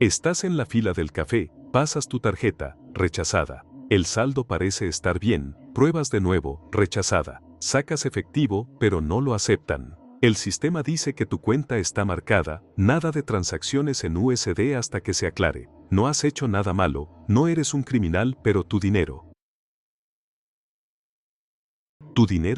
Estás en la fila del café, pasas tu tarjeta, rechazada. El saldo parece estar bien, pruebas de nuevo, rechazada. Sacas efectivo, pero no lo aceptan. El sistema dice que tu cuenta está marcada, nada de transacciones en USD hasta que se aclare. No has hecho nada malo, no eres un criminal, pero tu dinero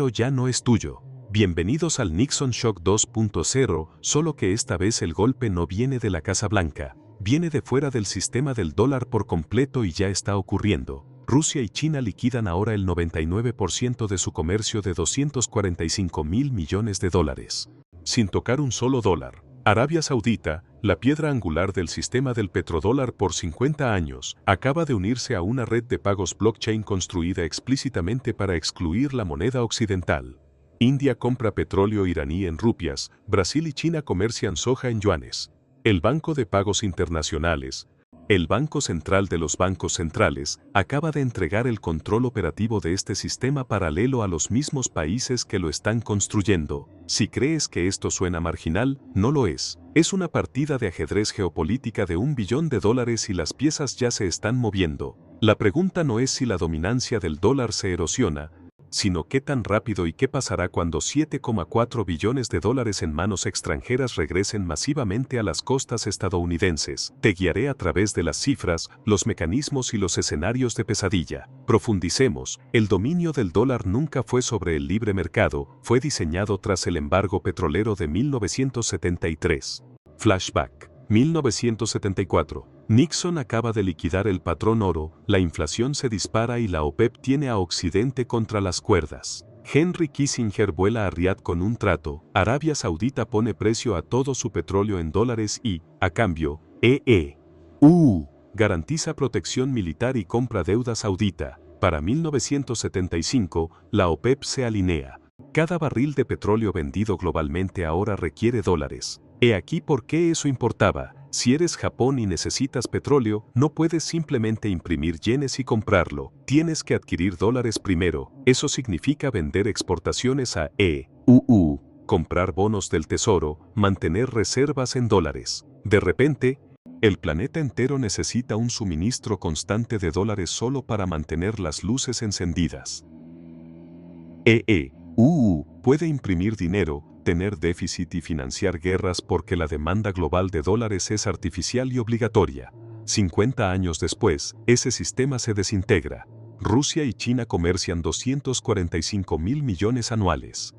ya no es tuyo. Bienvenidos al Nixon Shock 2.0, solo que esta vez el golpe no viene de la Casa Blanca, viene de fuera del sistema del dólar por completo y ya está ocurriendo. Rusia y China liquidan ahora el 99% de su comercio de 245.000 millones de dólares, sin tocar un solo dólar. Arabia Saudita, la piedra angular del sistema del petrodólar por 50 años, acaba de unirse a una red de pagos blockchain construida explícitamente para excluir la moneda occidental. India compra petróleo iraní en rupias, Brasil y China comercian soja en yuanes. El Banco de Pagos Internacionales, el Banco Central de los Bancos Centrales, acaba de entregar el control operativo de este sistema paralelo a los mismos países que lo están construyendo. Si crees que esto suena marginal, no lo es. Es una partida de ajedrez geopolítica de $1 billón y las piezas ya se están moviendo. La pregunta no es si la dominancia del dólar se erosiona, sino qué tan rápido y qué pasará cuando $7,4 billones en manos extranjeras regresen masivamente a las costas estadounidenses. Te guiaré a través de las cifras, los mecanismos y los escenarios de pesadilla. Profundicemos, el dominio del dólar nunca fue sobre el libre mercado, fue diseñado tras el embargo petrolero de 1973. Flashback. 1974. Nixon acaba de liquidar el patrón oro, la inflación se dispara y la OPEP tiene a Occidente contra las cuerdas. Henry Kissinger vuela a Riad con un trato, Arabia Saudita pone precio a todo su petróleo en dólares y, a cambio, garantiza protección militar y compra deuda saudita. Para 1975, la OPEP se alinea. Cada barril de petróleo vendido globalmente ahora requiere dólares. He aquí por qué eso importaba. Si eres Japón y necesitas petróleo, no puedes simplemente imprimir yenes y comprarlo. Tienes que adquirir dólares primero. Eso significa vender exportaciones a comprar bonos del tesoro, mantener reservas en dólares. De repente, el planeta entero necesita un suministro constante de dólares solo para mantener las luces encendidas. Puede imprimir dinero, tener déficit y financiar guerras porque la demanda global de dólares es artificial y obligatoria. 50 años después, ese sistema se desintegra. Rusia y China comercian 245.000 millones anuales.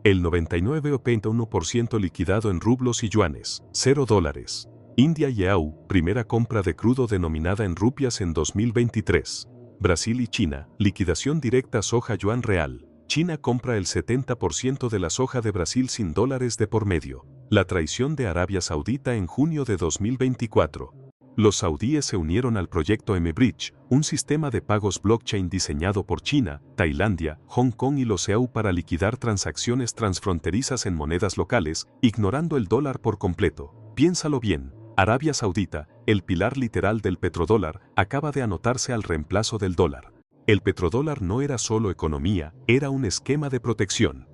El 99,1% liquidado en rublos y yuanes, $0. India y EAU, primera compra de crudo denominada en rupias en 2023. Brasil y China, liquidación directa soja yuan real. China compra el 70% de la soja de Brasil sin dólares de por medio. La traición de Arabia Saudita en junio de 2024. Los saudíes se unieron al proyecto M-Bridge, un sistema de pagos blockchain diseñado por China, Tailandia, Hong Kong y los EAU para liquidar transacciones transfronterizas en monedas locales, ignorando el dólar por completo. Piénsalo bien. Arabia Saudita, el pilar literal del petrodólar, acaba de anotarse al reemplazo del dólar. El petrodólar no era solo economía, era un esquema de protección.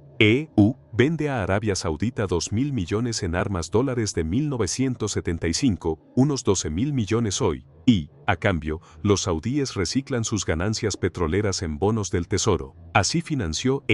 Vende a Arabia Saudita 2.000 millones en armas dólares de 1975, unos 12.000 millones hoy, y, a cambio, los saudíes reciclan sus ganancias petroleras en bonos del tesoro. Así financió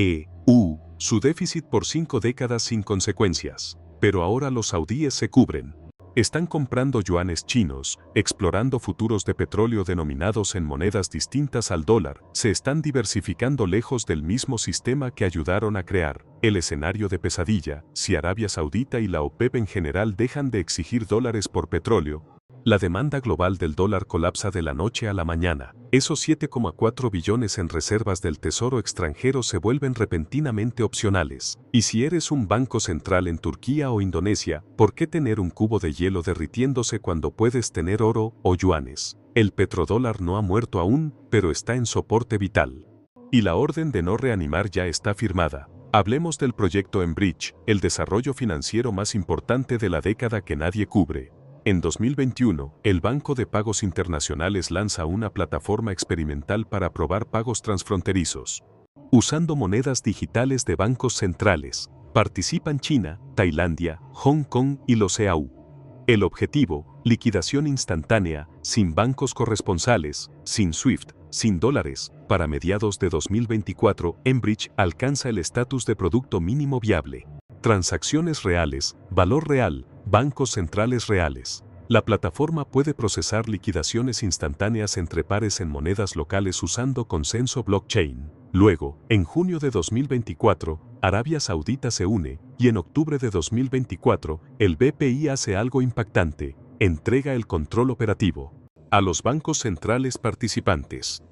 su déficit por 5 décadas sin consecuencias. Pero ahora los saudíes se cubren. Están comprando yuanes chinos, explorando futuros de petróleo denominados en monedas distintas al dólar, se están diversificando lejos del mismo sistema que ayudaron a crear. El escenario de pesadilla, si Arabia Saudita y la OPEP en general dejan de exigir dólares por petróleo, la demanda global del dólar colapsa de la noche a la mañana. Esos 7,4 billones en reservas del tesoro extranjero se vuelven repentinamente opcionales. Y si eres un banco central en Turquía o Indonesia, ¿por qué tener un cubo de hielo derritiéndose cuando puedes tener oro o yuanes? El petrodólar no ha muerto aún, pero está en soporte vital. Y la orden de no reanimar ya está firmada. Hablemos del proyecto M-Bridge, el desarrollo financiero más importante de la década que nadie cubre. En 2021, el Banco de Pagos Internacionales lanza una plataforma experimental para probar pagos transfronterizos, usando monedas digitales de bancos centrales. Participan China, Tailandia, Hong Kong y los EAU. El objetivo, liquidación instantánea, sin bancos corresponsales, sin SWIFT, sin dólares. Para mediados de 2024, Enbridge alcanza el estatus de producto mínimo viable. Transacciones reales, valor real, bancos centrales reales. La plataforma puede procesar liquidaciones instantáneas entre pares en monedas locales usando consenso blockchain. Luego, en junio de 2024, Arabia Saudita se une, y en octubre de 2024, el BPI hace algo impactante, entrega el control operativo a los bancos centrales participantes.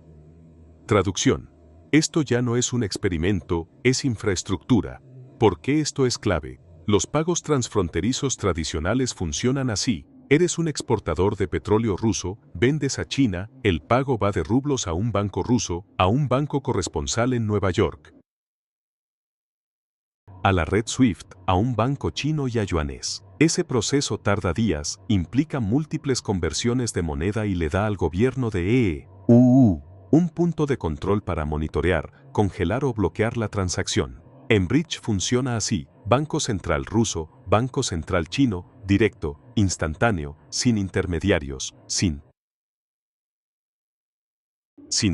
Traducción. Esto ya no es un experimento, es infraestructura. ¿Por qué esto es clave? Los pagos transfronterizos tradicionales funcionan así. Eres un exportador de petróleo ruso, vendes a China, el pago va de rublos a un banco ruso, a un banco corresponsal en Nueva York, a la red SWIFT, a un banco chino y a yuanes. Ese proceso tarda días, implica múltiples conversiones de moneda y le da al gobierno de EUU un punto de control para monitorear, congelar o bloquear la transacción. Enbridge funciona así: Banco Central ruso, Banco Central chino, directo, instantáneo, sin intermediarios, sin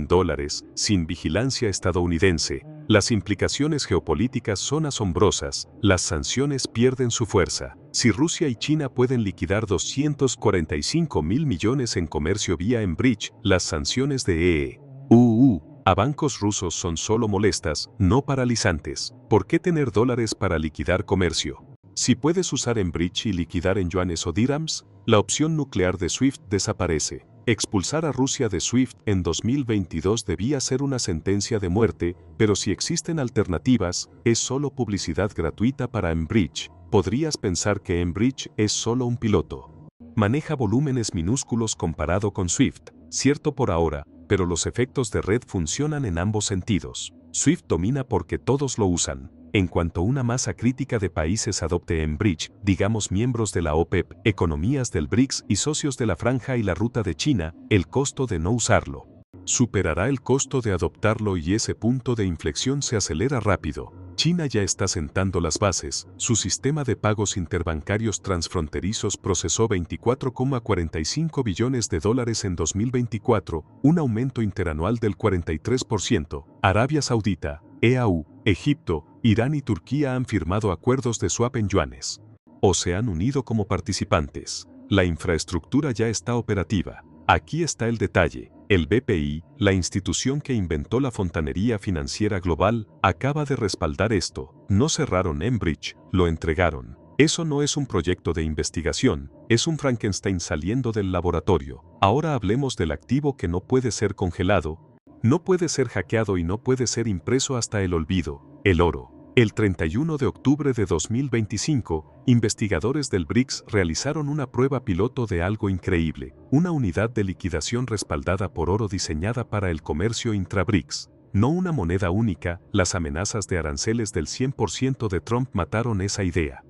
dólares, sin vigilancia estadounidense. Las implicaciones geopolíticas son asombrosas, las sanciones pierden su fuerza. Si Rusia y China pueden liquidar 245.000 millones en comercio vía Enbridge, las sanciones de EUU a bancos rusos son solo molestas, no paralizantes. ¿Por qué tener dólares para liquidar comercio? Si puedes usar Enbridge y liquidar en yuanes o dirhams, la opción nuclear de SWIFT desaparece. Expulsar a Rusia de SWIFT en 2022 debía ser una sentencia de muerte, pero si existen alternativas, es solo publicidad gratuita para Enbridge. Podrías pensar que Enbridge es solo un piloto. Maneja volúmenes minúsculos comparado con SWIFT, cierto por ahora, pero los efectos de red funcionan en ambos sentidos. SWIFT domina porque todos lo usan. En cuanto una masa crítica de países adopte Enbridge, digamos miembros de la OPEP, economías del BRICS y socios de la Franja y la Ruta de China, el costo de no usarlo superará el costo de adoptarlo y ese punto de inflexión se acelera rápido. China ya está sentando las bases. Su sistema de pagos interbancarios transfronterizos procesó 24,45 billones de dólares en 2024, un aumento interanual del 43%. Arabia Saudita, EAU, Egipto, Irán y Turquía han firmado acuerdos de swap en yuanes o se han unido como participantes. La infraestructura ya está operativa. Aquí está el detalle. El BPI, la institución que inventó la fontanería financiera global, acaba de respaldar esto. No cerraron Enbridge, lo entregaron. Eso no es un proyecto de investigación, es un Frankenstein saliendo del laboratorio. Ahora hablemos del activo que no puede ser congelado, no puede ser hackeado y no puede ser impreso hasta el olvido: el oro. El 31 de octubre de 2025, investigadores del BRICS realizaron una prueba piloto de algo increíble, una unidad de liquidación respaldada por oro diseñada para el comercio intra-BRICS. No una moneda única, las amenazas de aranceles del 100% de Trump mataron esa idea,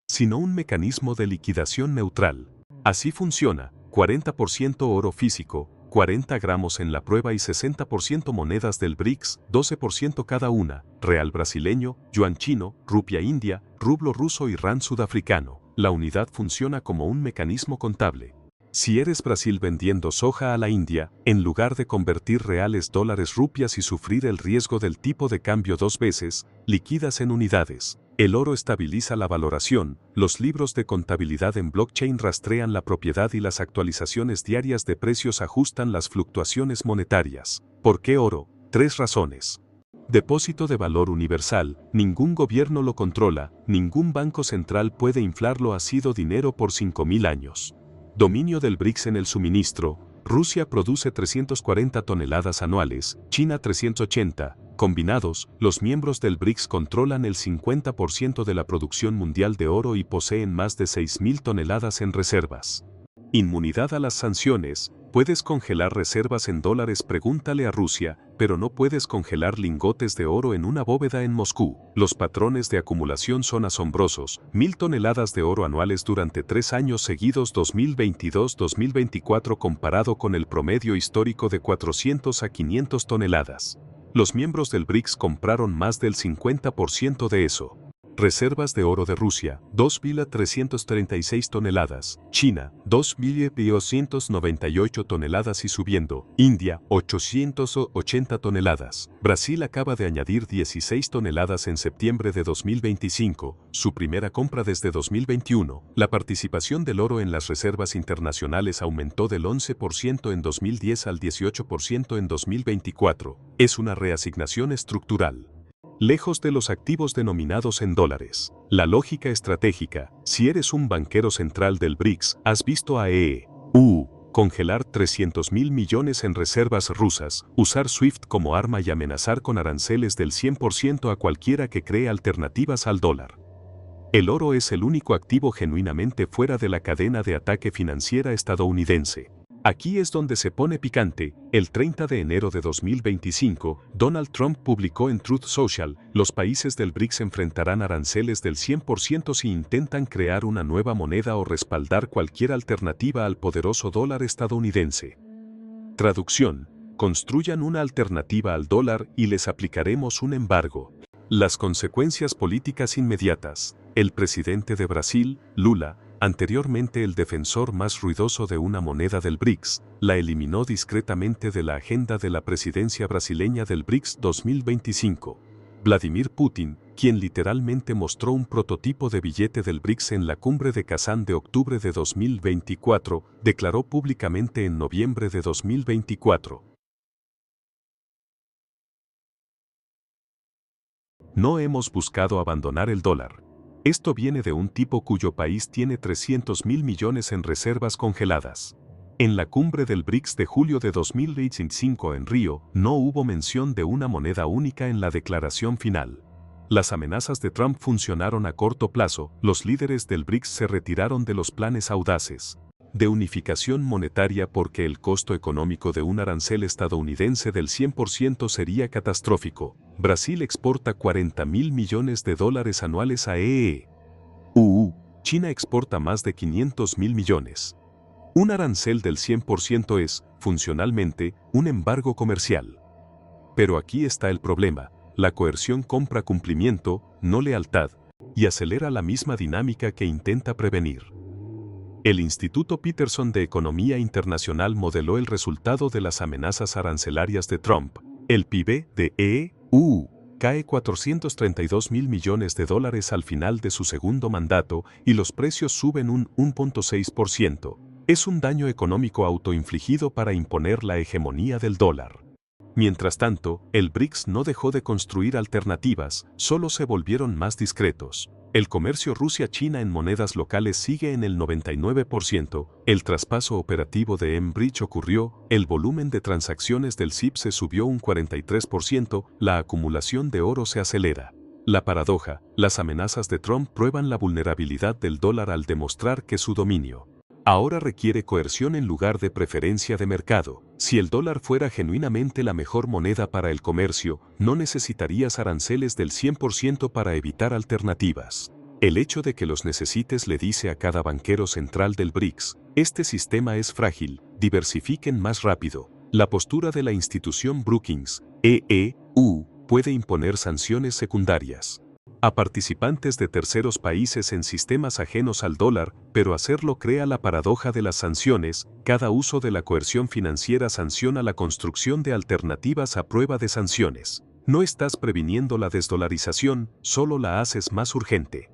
sino un mecanismo de liquidación neutral. Así funciona: 40% oro físico, 40 gramos en la prueba y 60% monedas del BRICS, 12% cada una, real brasileño, yuan chino, rupia india, rublo ruso y rand sudafricano. La unidad funciona como un mecanismo contable. Si eres Brasil vendiendo soja a la India, en lugar de convertir reales dólares rupias y sufrir el riesgo del tipo de cambio dos veces, liquidas en unidades. El oro estabiliza la valoración, los libros de contabilidad en blockchain rastrean la propiedad y las actualizaciones diarias de precios ajustan las fluctuaciones monetarias. ¿Por qué oro? 3 razones. Depósito de valor universal, ningún gobierno lo controla, ningún banco central puede inflarlo, ha sido dinero por 5.000 años. Dominio del BRICS en el suministro. Rusia produce 340 toneladas anuales, China 380. Combinados, los miembros del BRICS controlan el 50% de la producción mundial de oro y poseen más de 6.000 toneladas en reservas. Inmunidad a las sanciones. Puedes congelar reservas en dólares, pregúntale a Rusia, pero no puedes congelar lingotes de oro en una bóveda en Moscú. Los patrones de acumulación son asombrosos: 1.000 toneladas de oro anuales durante 3 años seguidos, 2022-2024, comparado con el promedio histórico de 400 a 500 toneladas. Los miembros del BRICS compraron más del 50% de eso. Reservas de oro de Rusia, 2.336 toneladas. China, 2.298 toneladas y subiendo. India, 880 toneladas. Brasil acaba de añadir 16 toneladas en septiembre de 2025, su primera compra desde 2021. La participación del oro en las reservas internacionales aumentó del 11% en 2010 al 18% en 2024. Es una reasignación estructural. Lejos de los activos denominados en dólares. La lógica estratégica, si eres un banquero central del BRICS, has visto a congelar 300.000 millones en reservas rusas, usar SWIFT como arma y amenazar con aranceles del 100% a cualquiera que cree alternativas al dólar. El oro es el único activo genuinamente fuera de la cadena de ataque financiera estadounidense. Aquí es donde se pone picante. El 30 de enero de 2025, Donald Trump publicó en Truth Social, los países del BRICS enfrentarán aranceles del 100% si intentan crear una nueva moneda o respaldar cualquier alternativa al poderoso dólar estadounidense. Traducción: construyan una alternativa al dólar y les aplicaremos un embargo. Las consecuencias políticas inmediatas. El presidente de Brasil, Lula, anteriormente el defensor más ruidoso de una moneda del BRICS, la eliminó discretamente de la agenda de la presidencia brasileña del BRICS 2025. Vladimir Putin, quien literalmente mostró un prototipo de billete del BRICS en la cumbre de Kazán de octubre de 2024, declaró públicamente en noviembre de 2024: no hemos buscado abandonar el dólar. Esto viene de un tipo cuyo país tiene 300.000 millones en reservas congeladas. En la cumbre del BRICS de julio de 2025 en Río, no hubo mención de una moneda única en la declaración final. Las amenazas de Trump funcionaron a corto plazo, los líderes del BRICS se retiraron de los planes audaces de unificación monetaria porque el costo económico de un arancel estadounidense del 100% sería catastrófico. Brasil exporta 40.000 millones de dólares anuales a China exporta más de 500.000 millones. Un arancel del 100% es, funcionalmente, un embargo comercial. Pero aquí está el problema: la coerción compra cumplimiento, no lealtad, y acelera la misma dinámica que intenta prevenir. El Instituto Peterson de Economía Internacional modeló el resultado de las amenazas arancelarias de Trump. El PIB de cae 432.000 millones de dólares al final de su segundo mandato y los precios suben un 1.6%. Es un daño económico autoinfligido para imponer la hegemonía del dólar. Mientras tanto, el BRICS no dejó de construir alternativas, solo se volvieron más discretos. El comercio Rusia-China en monedas locales sigue en el 99%, el traspaso operativo de Enbridge ocurrió, el volumen de transacciones del SIP se subió un 43%, la acumulación de oro se acelera. La paradoja: las amenazas de Trump prueban la vulnerabilidad del dólar al demostrar que su dominio ahora requiere coerción en lugar de preferencia de mercado. Si el dólar fuera genuinamente la mejor moneda para el comercio, no necesitarías aranceles del 100% para evitar alternativas. El hecho de que los necesites le dice a cada banquero central del BRICS: este sistema es frágil, diversifiquen más rápido. La postura de la institución Brookings, puede imponer sanciones secundarias a participantes de terceros países en sistemas ajenos al dólar, pero hacerlo crea la paradoja de las sanciones. Cada uso de la coerción financiera sanciona la construcción de alternativas a prueba de sanciones. No estás previniendo la desdolarización, solo la haces más urgente.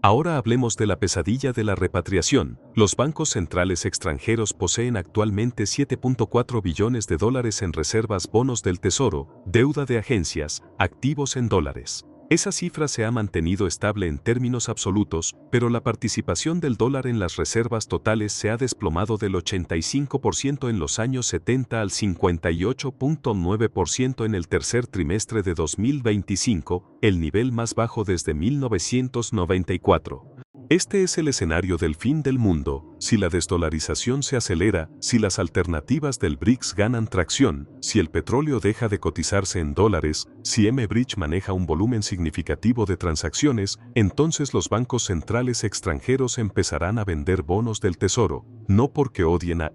Ahora hablemos de la pesadilla de la repatriación. Los bancos centrales extranjeros poseen actualmente 7.4 billones de dólares en reservas, bonos del tesoro, deuda de agencias, activos en dólares. Esa cifra se ha mantenido estable en términos absolutos, pero la participación del dólar en las reservas totales se ha desplomado del 85% en los años 70 al 58.9% en el tercer trimestre de 2025, el nivel más bajo desde 1994. Este es el escenario del fin del mundo. Si la desdolarización se acelera, si las alternativas del BRICS ganan tracción, si el petróleo deja de cotizarse en dólares, si Enbridge maneja un volumen significativo de transacciones, entonces los bancos centrales extranjeros empezarán a vender bonos del tesoro, no porque odien a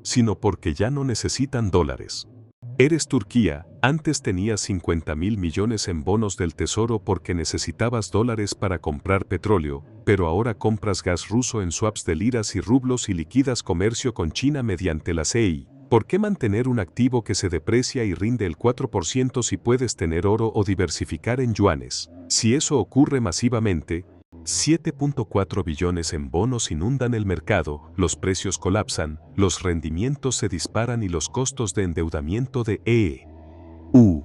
sino porque ya no necesitan dólares. Eres Turquía, antes tenías 50.000 millones en bonos del tesoro porque necesitabas dólares para comprar petróleo, pero ahora compras gas ruso en swaps de liras y rublos y liquidas comercio con China mediante la CEI. ¿Por qué mantener un activo que se deprecia y rinde el 4% si puedes tener oro o diversificar en yuanes? Si eso ocurre masivamente, 7.4 billones en bonos inundan el mercado, los precios colapsan, los rendimientos se disparan y los costos de endeudamiento de EU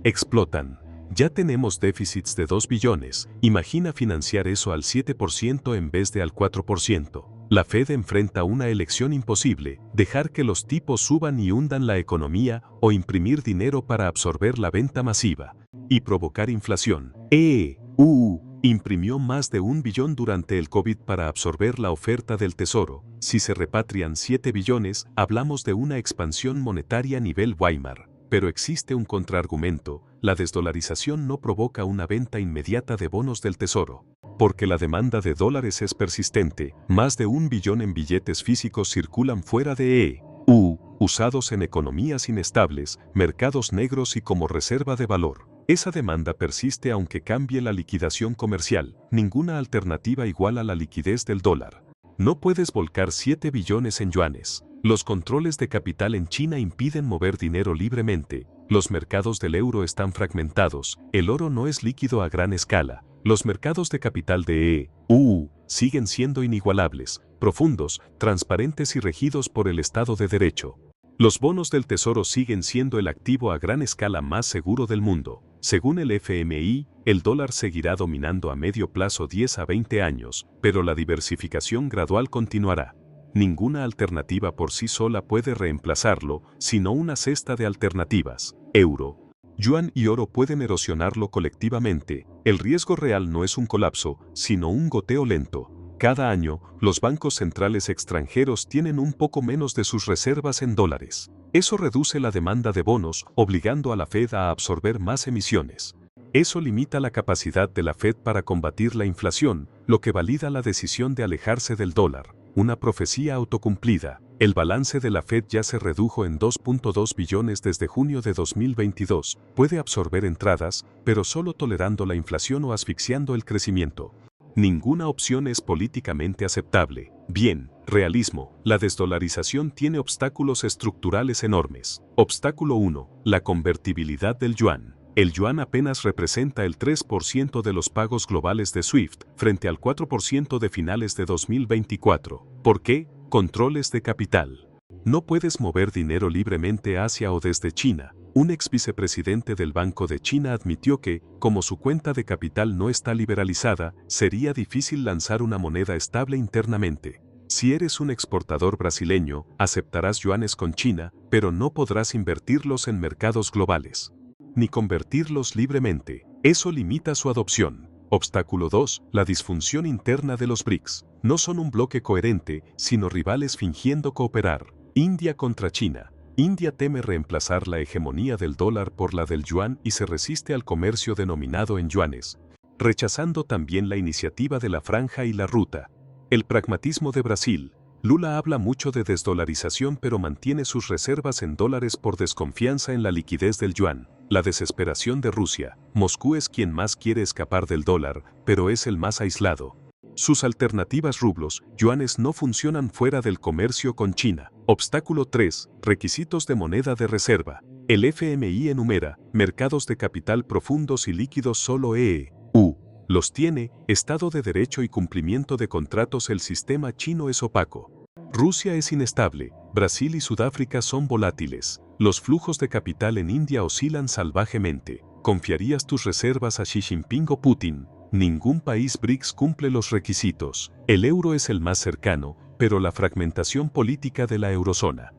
explotan. Ya tenemos déficits de 2 billones, imagina financiar eso al 7% en vez de al 4%. La Fed enfrenta una elección imposible, dejar que los tipos suban y hundan la economía o imprimir dinero para absorber la venta masiva y provocar inflación. EU imprimió más de 1 billón durante el COVID para absorber la oferta del tesoro. Si se repatrian 7 billones, hablamos de una expansión monetaria nivel Weimar. Pero existe un contraargumento, la desdolarización no provoca una venta inmediata de bonos del tesoro. Porque la demanda de dólares es persistente, más de 1 billón en billetes físicos circulan fuera de EU, usados en economías inestables, mercados negros y como reserva de valor. Esa demanda persiste aunque cambie la liquidación comercial, ninguna alternativa iguala la liquidez del dólar. No puedes volcar 7 billones en yuanes. Los controles de capital en China impiden mover dinero libremente, los mercados del euro están fragmentados, el oro no es líquido a gran escala, los mercados de capital de EU siguen siendo inigualables, profundos, transparentes y regidos por el Estado de Derecho. Los bonos del tesoro siguen siendo el activo a gran escala más seguro del mundo. Según el FMI, el dólar seguirá dominando a medio plazo 10 a 20 años, pero la diversificación gradual continuará. Ninguna alternativa por sí sola puede reemplazarlo, sino una cesta de alternativas. Euro, yuan y oro pueden erosionarlo colectivamente. El riesgo real no es un colapso, sino un goteo lento. Cada año, los bancos centrales extranjeros tienen un poco menos de sus reservas en dólares. Eso reduce la demanda de bonos, obligando a la Fed a absorber más emisiones. Eso limita la capacidad de la Fed para combatir la inflación, lo que valida la decisión de alejarse del dólar. Una profecía autocumplida. El balance de la Fed ya se redujo en 2.2 billones desde junio de 2022. Puede absorber entradas, pero solo tolerando la inflación o asfixiando el crecimiento. Ninguna opción es políticamente aceptable. Bien, realismo. La desdolarización tiene obstáculos estructurales enormes. Obstáculo 1. La convertibilidad del yuan. El yuan apenas representa el 3% de los pagos globales de SWIFT, frente al 4% de finales de 2024. ¿Por qué? Controles de capital. No puedes mover dinero libremente hacia o desde China. Un ex vicepresidente del Banco de China admitió que, como su cuenta de capital no está liberalizada, sería difícil lanzar una moneda estable internamente. Si eres un exportador brasileño, aceptarás yuanes con China, pero no podrás invertirlos en mercados globales, ni convertirlos libremente. Eso limita su adopción. Obstáculo 2. La disfunción interna de los BRICS. No son un bloque coherente, sino rivales fingiendo cooperar. India contra China. India teme reemplazar la hegemonía del dólar por la del yuan y se resiste al comercio denominado en yuanes, rechazando también la iniciativa de la Franja y la Ruta. El pragmatismo de Brasil. Lula habla mucho de desdolarización pero mantiene sus reservas en dólares por desconfianza en la liquidez del yuan. La desesperación de Rusia. Moscú es quien más quiere escapar del dólar, pero es el más aislado. Sus alternativas rublos, yuanes no funcionan fuera del comercio con China. Obstáculo 3. Requisitos de moneda de reserva. El FMI enumera mercados de capital profundos y líquidos solo EU. Los tiene, Estado de Derecho y cumplimiento de contratos. El sistema chino es opaco. Rusia es inestable, Brasil y Sudáfrica son volátiles. Los flujos de capital en India oscilan salvajemente. ¿Confiarías tus reservas a Xi Jinping o Putin? Ningún país BRICS cumple los requisitos. El euro es el más cercano, pero la fragmentación política de la eurozona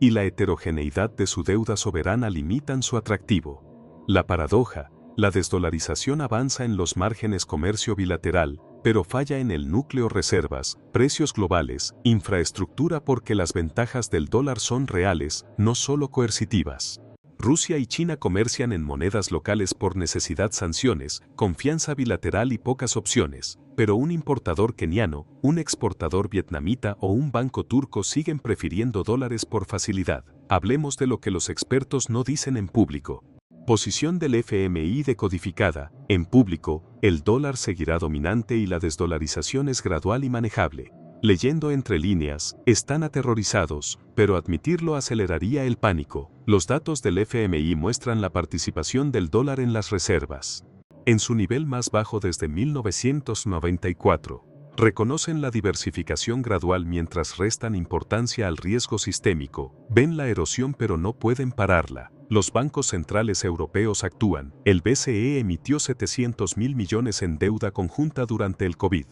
y la heterogeneidad de su deuda soberana limitan su atractivo. La paradoja. La desdolarización avanza en los márgenes comercio bilateral, pero falla en el núcleo reservas, precios globales, infraestructura porque las ventajas del dólar son reales, no solo coercitivas. Rusia y China comercian en monedas locales por necesidad, sanciones, confianza bilateral y pocas opciones, pero un importador keniano, un exportador vietnamita o un banco turco siguen prefiriendo dólares por facilidad. hablemos de lo que los expertos no dicen en público. Posición del FMI decodificada. En público, el dólar seguirá dominante y la desdolarización es gradual y manejable. Leyendo entre líneas, están aterrorizados, pero admitirlo aceleraría el pánico. Los datos del FMI muestran la participación del dólar en las reservas en su nivel más bajo desde 1994. Reconocen la diversificación gradual mientras restan importancia al riesgo sistémico. Ven la erosión pero no pueden pararla. Los bancos centrales europeos actúan. El BCE emitió 700.000 millones en deuda conjunta durante el COVID.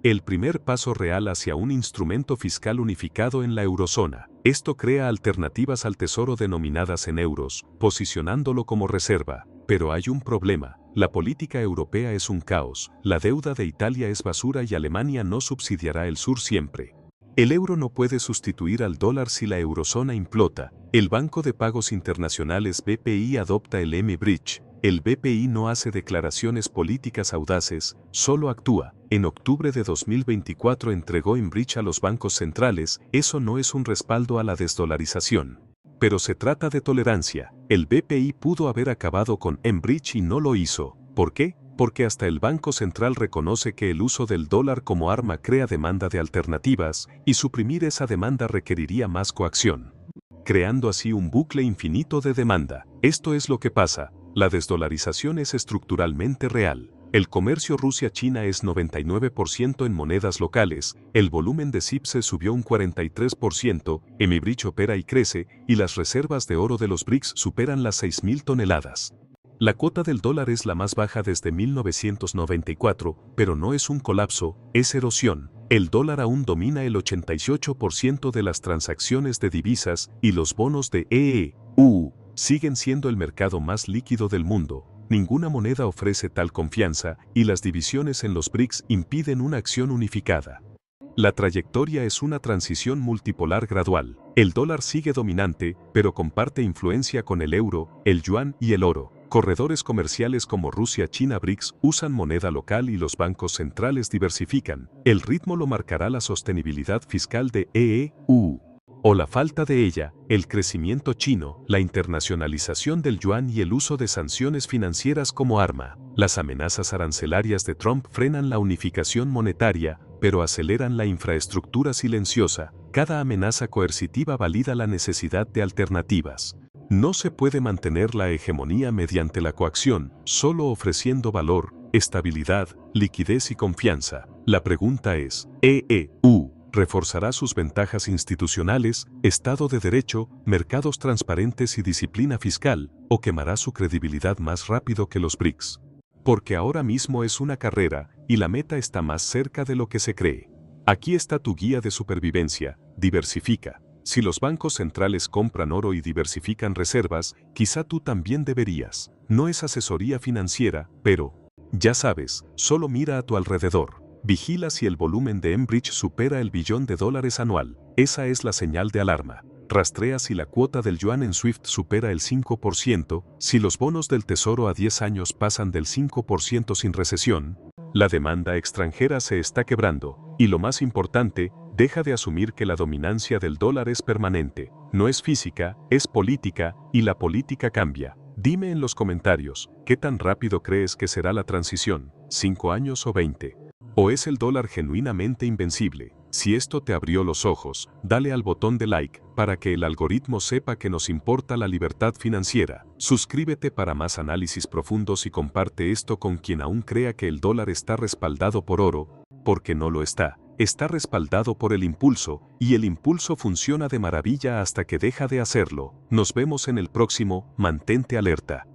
El primer paso real hacia un instrumento fiscal unificado en la eurozona. Esto crea alternativas al tesoro denominadas en euros, posicionándolo como reserva. Pero hay un problema. La política europea es un caos, la deuda de Italia es basura y Alemania no subsidiará el sur siempre. El euro no puede sustituir al dólar si la eurozona implota. El Banco de Pagos Internacionales BPI adopta el M-Bridge. El BPI no hace declaraciones políticas audaces, solo actúa. En octubre de 2024 entregó M-Bridge a los bancos centrales. Eso no es un respaldo a la desdolarización. Pero se trata de tolerancia. El BPI pudo haber acabado con M-Bridge y no lo hizo. ¿Por qué? Porque hasta el Banco Central reconoce que el uso del dólar como arma crea demanda de alternativas, y suprimir esa demanda requeriría más coacción, creando así un bucle infinito de demanda. Esto es lo que pasa. La desdolarización es estructuralmente real. El comercio Rusia-China es 99% en monedas locales, el volumen de CIPSE subió un 43%, M-Bridge opera y crece, y las reservas de oro de los BRICS superan las 6.000 toneladas. La cuota del dólar es la más baja desde 1994, pero no es un colapso, es erosión. El dólar aún domina el 88% de las transacciones de divisas y los bonos de EU siguen siendo el mercado más líquido del mundo. Ninguna moneda ofrece tal confianza y las divisiones en los BRICS impiden una acción unificada. La trayectoria es una transición multipolar gradual. El dólar sigue dominante, pero comparte influencia con el euro, el yuan y el oro. Corredores comerciales como Rusia-China BRICS usan moneda local y los bancos centrales diversifican. El ritmo lo marcará la sostenibilidad fiscal de EU o la falta de ella, el crecimiento chino, la internacionalización del yuan y el uso de sanciones financieras como arma. Las amenazas arancelarias de Trump frenan la unificación monetaria, pero aceleran la infraestructura silenciosa. Cada amenaza coercitiva valida la necesidad de alternativas. No se puede mantener la hegemonía mediante la coacción, solo ofreciendo valor, estabilidad, liquidez y confianza. La pregunta es, ¿EU reforzará sus ventajas institucionales, Estado de Derecho, mercados transparentes y disciplina fiscal, o quemará su credibilidad más rápido que los BRICS? Porque ahora mismo es una carrera, y la meta está más cerca de lo que se cree. Aquí está tu guía de supervivencia, diversifica. Si los bancos centrales compran oro y diversifican reservas, quizá tú también deberías. No es asesoría financiera, pero, ya sabes, solo mira a tu alrededor. Vigila si el volumen de M-Bridge supera el $1 billón anual. Esa es la señal de alarma. Rastrea si la cuota del yuan en SWIFT supera el 5%, si los bonos del tesoro a 10 años pasan del 5% sin recesión. La demanda extranjera se está quebrando, y lo más importante, deja de asumir que la dominancia del dólar es permanente. No es física, es política, y la política cambia. Dime en los comentarios, ¿qué tan rápido crees que será la transición? ¿5 años o 20? ¿O es el dólar genuinamente invencible? Si esto te abrió los ojos, dale al botón de like para que el algoritmo sepa que nos importa la libertad financiera. Suscríbete para más análisis profundos y comparte esto con quien aún crea que el dólar está respaldado por oro, porque no lo está. Está respaldado por el impulso, y el impulso funciona de maravilla hasta que deja de hacerlo. Nos vemos en el próximo, mantente alerta.